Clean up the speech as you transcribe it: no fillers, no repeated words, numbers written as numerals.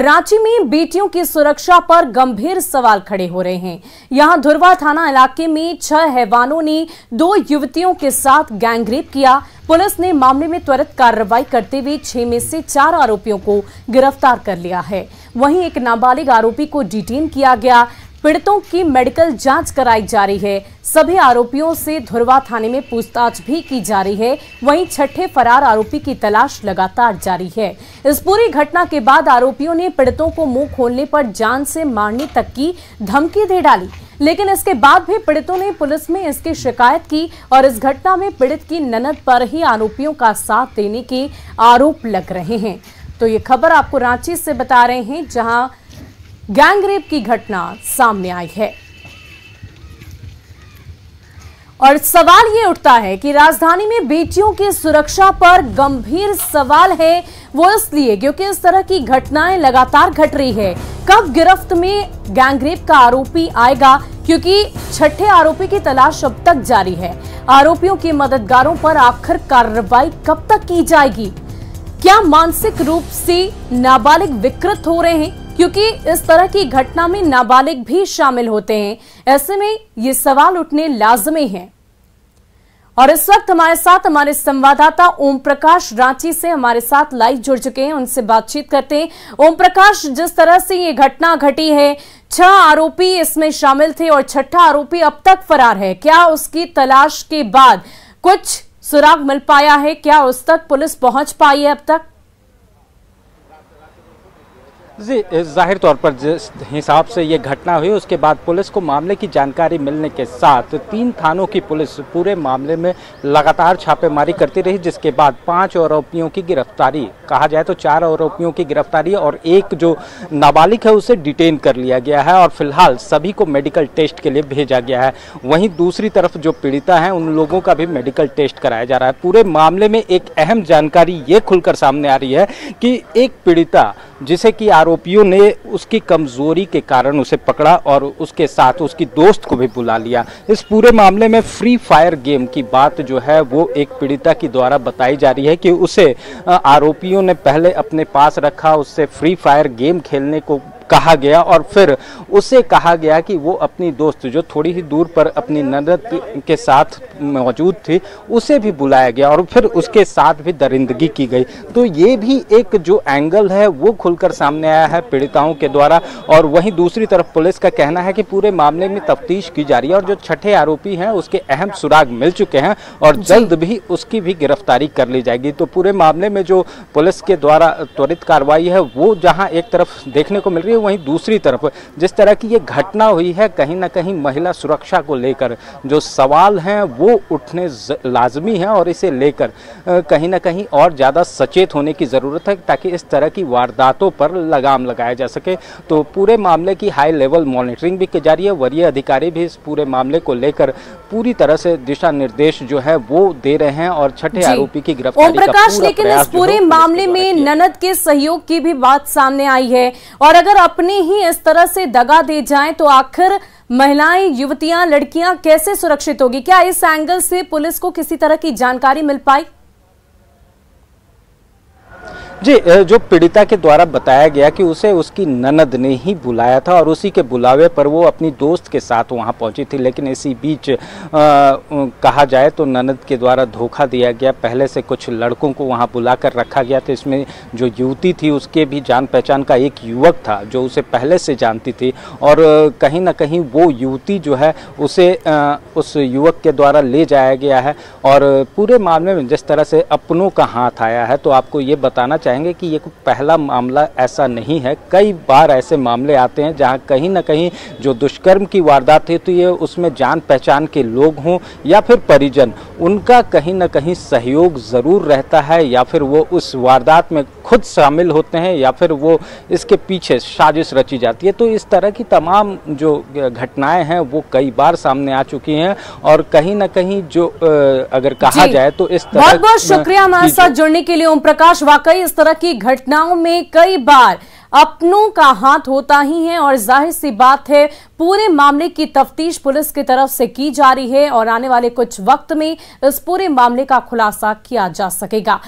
रांची में बेटियों की सुरक्षा पर गंभीर सवाल खड़े हो रहे हैं। यहां धुरवा थाना इलाके में 6 हैवानों ने 2 युवतियों के साथ गैंगरेप किया। पुलिस ने मामले में त्वरित कार्रवाई करते हुए 6 में से 4 आरोपियों को गिरफ्तार कर लिया है। वहीं एक नाबालिग आरोपी को डिटेन किया गया। पीड़ितों की मेडिकल जांच कराई जा रही है। सभी आरोपियों से धुरवा थाने में पूछताछ भी की जा रही है। वहीं छठे फरार आरोपी की तलाश लगातार जारी है। इस पूरी घटना के बाद आरोपियों ने पीड़ितों को मुंह खोलने पर जान से मारने तक की धमकी दे डाली, लेकिन इसके बाद भी पीड़ितों ने पुलिस में इसकी शिकायत की और इस घटना में पीड़ित की ननद पर ही आरोपियों का साथ देने के आरोप लग रहे हैं। तो ये खबर आपको रांची से बता रहे हैं, जहां गैंगरेप की घटना सामने आई है। और सवाल ये उठता है कि राजधानी में बेटियों की सुरक्षा पर गंभीर सवाल है। वो इसलिए क्योंकि इस तरह की घटनाएं लगातार घट रही है। कब गिरफ्त में गैंगरेप का आरोपी आएगा, क्योंकि छठे आरोपी की तलाश अब तक जारी है। आरोपियों के मददगारों पर आखिर कार्रवाई कब तक की जाएगी? क्या मानसिक रूप से नाबालिग विकृत हो रहे हैं, क्योंकि इस तरह की घटना में नाबालिग भी शामिल होते हैं। ऐसे में ये सवाल उठने लाजमी हैं। और इस वक्त हमारे साथ हमारे संवाददाता ओम प्रकाश रांची से हमारे साथ लाइव जुड़ चुके हैं, उनसे बातचीत करते हैं। ओम प्रकाश, जिस तरह से ये घटना घटी है, 6 आरोपी इसमें शामिल थे और छठा आरोपी अब तक फरार है। क्या उसकी तलाश के बाद कुछ सुराग मिल पाया है? क्या उस तक पुलिस पहुंच पाई है अब तक? जी, जाहिर तौर पर जिस हिसाब से ये घटना हुई उसके बाद पुलिस को मामले की जानकारी मिलने के साथ 3 थानों की पुलिस पूरे मामले में लगातार छापेमारी करती रही, जिसके बाद 5 आरोपियों की गिरफ्तारी, कहा जाए तो 4 आरोपियों की गिरफ्तारी और एक जो नाबालिग है उसे डिटेन कर लिया गया है और फिलहाल सभी को मेडिकल टेस्ट के लिए भेजा गया है। वहीं दूसरी तरफ जो पीड़िता है उन लोगों का भी मेडिकल टेस्ट कराया जा रहा है। पूरे मामले में एक अहम जानकारी ये खुलकर सामने आ रही है कि एक पीड़िता जिसे कि आरोपियों ने उसकी कमजोरी के कारण उसे पकड़ा और उसके साथ उसकी दोस्त को भी बुला लिया। इस पूरे मामले में फ्री फायर गेम की बात जो है वो एक पीड़िता की द्वारा बताई जा रही है कि उसे आरोपियों ने पहले अपने पास रखा, उससे फ्री फायर गेम खेलने को कहा गया और फिर उसे कहा गया कि वो अपनी दोस्त जो थोड़ी ही दूर पर अपनी ननद के साथ मौजूद थी उसे भी बुलाया गया और फिर उसके साथ भी दरिंदगी की गई। तो ये भी एक जो एंगल है वो खुलकर सामने आया है पीड़िताओं के द्वारा। और वहीं दूसरी तरफ पुलिस का कहना है कि पूरे मामले में तफ्तीश की जा रही है और जो छठे आरोपी हैं उसके अहम सुराग मिल चुके हैं और जल्द भी उसकी भी गिरफ्तारी कर ली जाएगी। तो पूरे मामले में जो पुलिस के द्वारा त्वरित कार्रवाई है वो जहाँ एक तरफ देखने को मिल रही है, वहीं दूसरी तरफ जिस तरह की ये घटना हुई है कहीं ना कहीं महिला सुरक्षा को लेकर जो सवाल हैं वो उठने लाजमी है और इसे लेकर कहीं ना कहीं और ज़्यादा सचेत होने की ज़रूरत है ताकि इस तरह की वारदातों पर लगाम लगाया जा सके। तो पूरे मामले की हाई लेवल मॉनिटरिंग भी की जा रही है। वरीय अधिकारी भी इस पूरे मामले को लेकर पूरी तरह से दिशा निर्देश जो है वो दे रहे हैं और छठे आरोपी की गिरफ्तारी ओम प्रकाश, लेकिन इस पूरे मामले में ननद के सहयोग की भी बात सामने आई है और अगर अपने ही इस तरह से दगा दे जाएं तो आखिर महिलाएं, युवतियां, लड़कियां कैसे सुरक्षित होगी? क्या इस एंगल से पुलिस को किसी तरह की जानकारी मिल पाई? जी, जो पीड़िता के द्वारा बताया गया कि उसे उसकी ननद ने ही बुलाया था और उसी के बुलावे पर वो अपनी दोस्त के साथ वहां पहुंची थी, लेकिन इसी बीच कहा जाए तो ननद के द्वारा धोखा दिया गया। पहले से कुछ लड़कों को वहां बुलाकर रखा गया था। इसमें जो युवती थी उसके भी जान पहचान का एक युवक था जो उसे पहले से जानती थी और कहीं ना कहीं वो युवती जो है उसे उस युवक के द्वारा ले जाया गया है। और पूरे मामले में जिस तरह से अपनों का हाथ आया है तो आपको ये बताना चाहेंगे कि ये पहला मामला ऐसा नहीं है। कई बार ऐसे मामले आते हैं जहां कहीं ना कहीं जो दुष्कर्म की वारदात होती है उसमें जान पहचान के लोग हों या फिर परिजन, उनका कहीं ना कहीं सहयोग ज़रूर रहता है या फिर वो उस वारदात में खुद शामिल होते हैं या फिर वो इसके पीछे साजिश रची जाती है। तो इस तरह की तमाम जो घटनाएं हैं वो कई बार सामने आ चुकी हैं और कहीं ना कहीं जो अगर कहा जाए तो इस तरह। बहुत बहुत शुक्रिया हमारे साथ जुड़ने के लिए ओम प्रकाश। वाकई इस तरह की घटनाओं में कई बार अपनों का हाथ होता ही है और जाहिर सी बात है पूरे मामले की तफ्तीश पुलिस की तरफ से की जा रही है और आने वाले कुछ वक्त में इस पूरे मामले का खुलासा किया जा सकेगा।